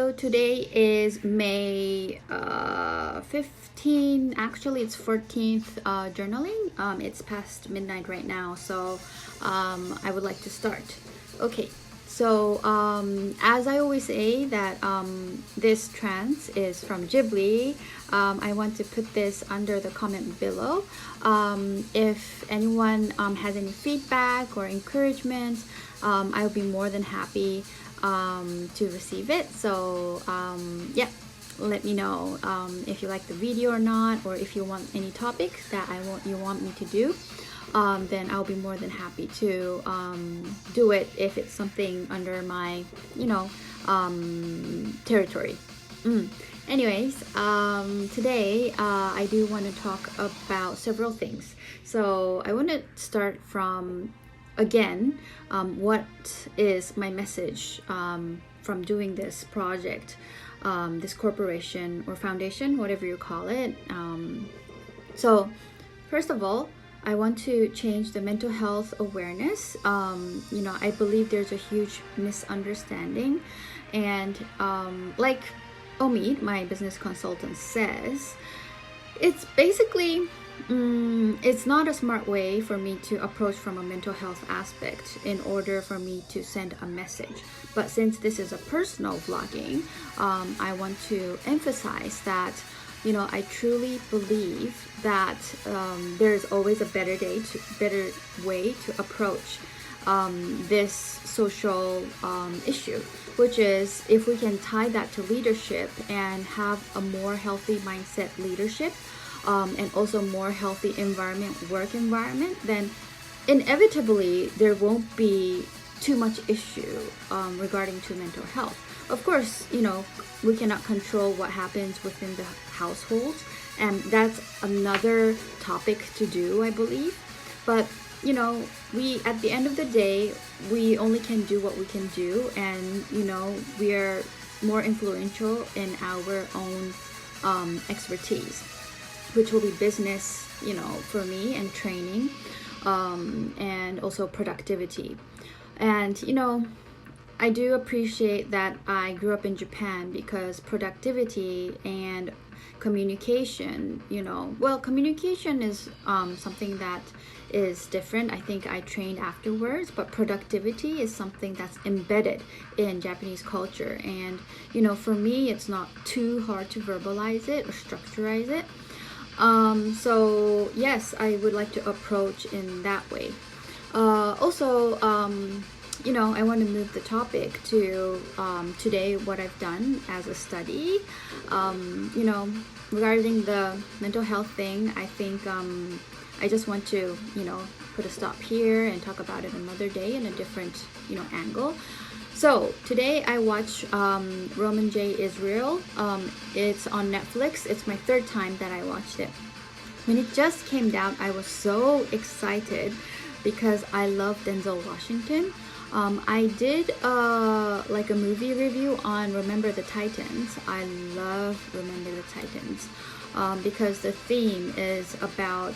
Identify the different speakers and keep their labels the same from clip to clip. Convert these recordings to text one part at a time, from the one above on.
Speaker 1: So today is May 15. Actually, it's 14th journaling. It's past midnight right now, so I would like to start. Okay, so as I always say that this trance is from Ghibli. I want to put this under the comment below. If anyone has any feedback or encouragement, I'll be more than happy to receive it. So yeah, let me know if you like the video or not, or if you want any topics that you want me to do. Then I'll be more than happy to do it if it's something under my territory. Anyways, today I do want to talk about several things. So I want to start from again, what is my message from doing this project, this corporation or foundation, whatever you call it. So first of all, I want to change the mental health awareness. I believe there's a huge misunderstanding, and like Omid, my business consultant, says, it's basically it's not a smart way for me to approach from a mental health aspect in order for me to send a message. But since this is a personal vlogging, I want to emphasize that I truly believe that there's always a better way to approach this social issue, which is if we can tie that to leadership and have a more healthy mindset leadership, and also more healthy work environment, then inevitably there won't be too much issue regarding to mental health. Of course, we cannot control what happens within the households, and that's another topic to do, I believe. But we, at the end of the day, we only can do what we can do, and we are more influential in our own expertise, which will be business, for me, and training, and also productivity. And I do appreciate that I grew up in Japan, because productivity and communication, communication is something that is different. I think I trained afterwards, but productivity is something that's embedded in Japanese culture. And for me, it's not too hard to verbalize it or structurize it. So yes, I would like to approach in that way. Also, I want to move the topic to today, what I've done as a study. Regarding the mental health thing, I think I just want to, put a stop here and talk about it another day in a different, angle. So today I watched Roman J. Israel. It's on Netflix. It's my third time that I watched it. When it just came out, I was so excited because I love Denzel Washington. I did like a movie review on Remember the Titans. I love Remember the Titans because the theme is about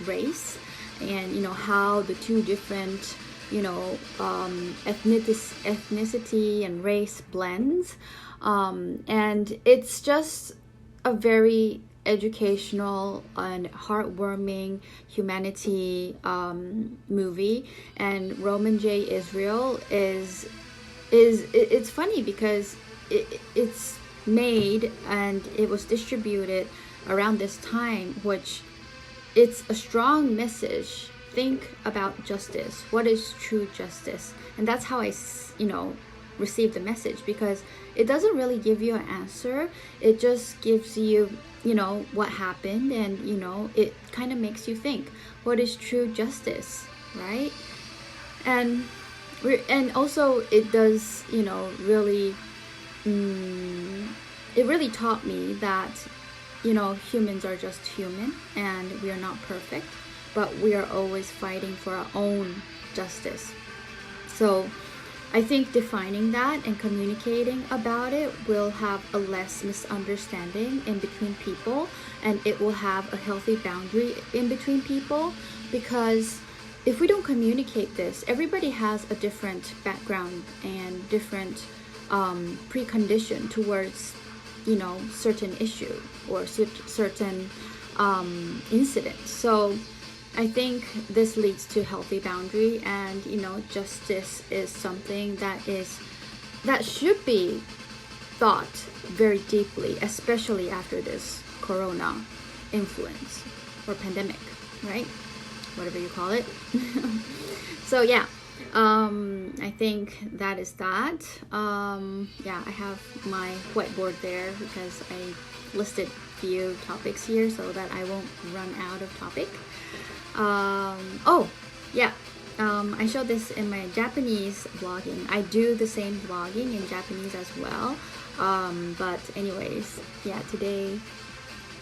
Speaker 1: race, and how the two different ethnicity and race blends, and it's just a very educational and heartwarming humanity movie. And Roman J. Israel is it's funny because it's made and it was distributed around this time, which it's a strong message. Think about justice. What is true justice? And that's how I received the message, because it doesn't really give you an answer. It just gives you what happened, and it kind of makes you think, what is true justice, right? And also it does really it really taught me that humans are just human, and we are not perfect, but we are always fighting for our own justice. So I think defining that and communicating about it will have a less misunderstanding in between people, and it will have a healthy boundary in between people. Because if we don't communicate this, everybody has a different background and different precondition towards, certain issue or certain incident. So I think this leads to healthy boundary, and justice is something that should be thought very deeply, especially after this corona influence or pandemic, right? Whatever you call it. So yeah, I think that is that. Yeah, I have my whiteboard there because I listed few topics here so that I won't run out of topic. Oh yeah, I showed this in my Japanese vlogging. I do the same vlogging in Japanese as well. But anyways, yeah, today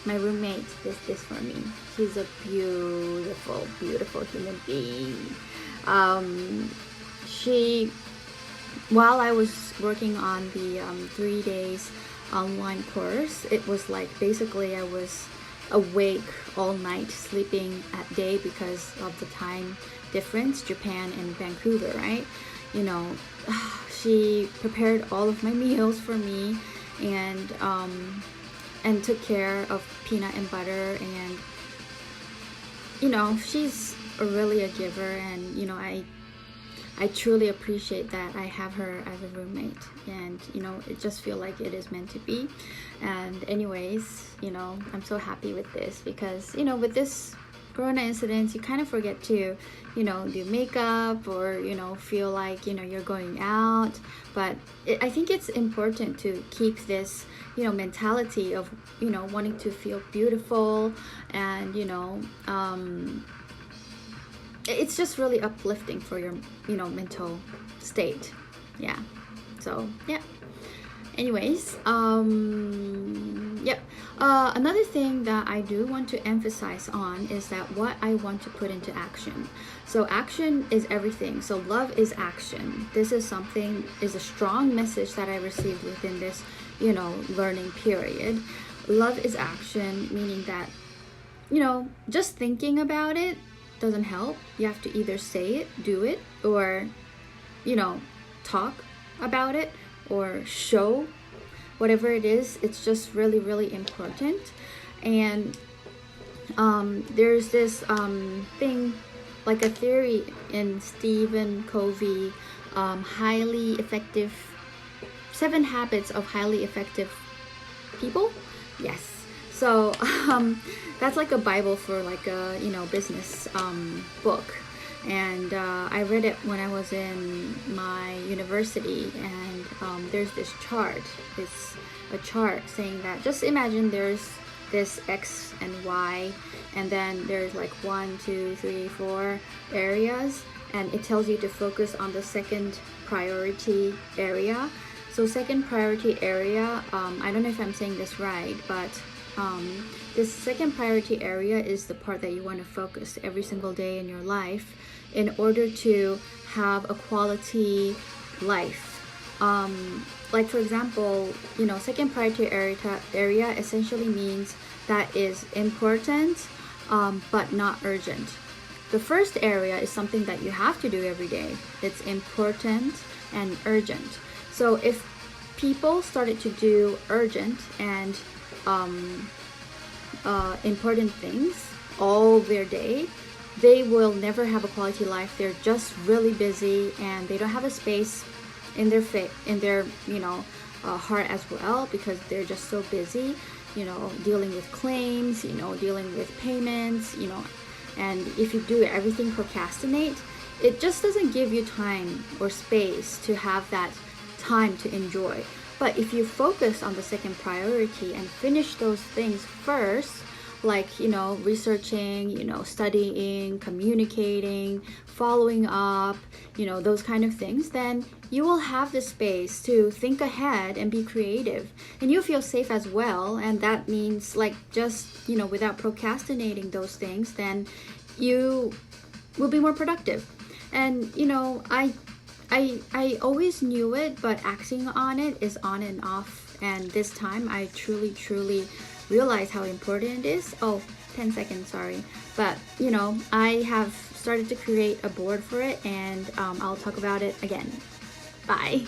Speaker 1: my roommate did this for me. She's a beautiful, beautiful human being. While I was working on the 3 days online course, it was like basically I was awake all night, sleeping at day because of the time difference, Japan and Vancouver, right? She prepared all of my meals for me, and took care of peanut and butter, and she's really a giver, and I truly appreciate that I have her as a roommate, and it just feels like it is meant to be. And anyways, I'm so happy with this because with this corona incidents, you kind of forget to do makeup or feel like you're going out, but I think it's important to keep this mentality of wanting to feel beautiful, and it's just really uplifting for your mental state. Yeah, so yeah, anyways, yep. Another thing that I do want to emphasize on is that what I want to put into action. So action is everything. So love is action. This is a strong message that I received within this learning period. Love is action, meaning that just thinking about it doesn't help. You have to either say it, do it, or talk about it, or show whatever it is. It's just really, really important. And there's this thing, like a theory in Stephen Covey, highly effective 7 habits of highly effective people. Yes. So that's like a Bible for like a business book. And I read it when I was in my university, and there's this chart. It's a chart saying that just imagine there's this X and Y, and then there's like 1, 2, 3, 4 areas, and it tells you to focus on the second priority area. So second priority area, I don't know if I'm saying this right, but this second priority area is the part that you want to focus every single day in your life in order to have a quality life. Like for example, second priority area essentially means that is important, but not urgent. The first area is something that you have to do every day. It's important and urgent. So if people started to do urgent and important things all their day, they will never have a quality life. They're just really busy, and they don't have a space in their heart as well, because they're just so busy, dealing with claims, dealing with payments, and if you do everything procrastinate, it just doesn't give you time or space to have that time to enjoy. But if you focus on the second priority and finish those things first, like researching, studying, communicating, following up, those kind of things, then you will have the space to think ahead and be creative, and you feel safe as well. And that means like just without procrastinating those things, then you will be more productive. And I always knew it, but acting on it is on and off. And this time I truly realize how important it is. 10 seconds, sorry. But I have started to create a board for it, and I'll talk about it again. Bye.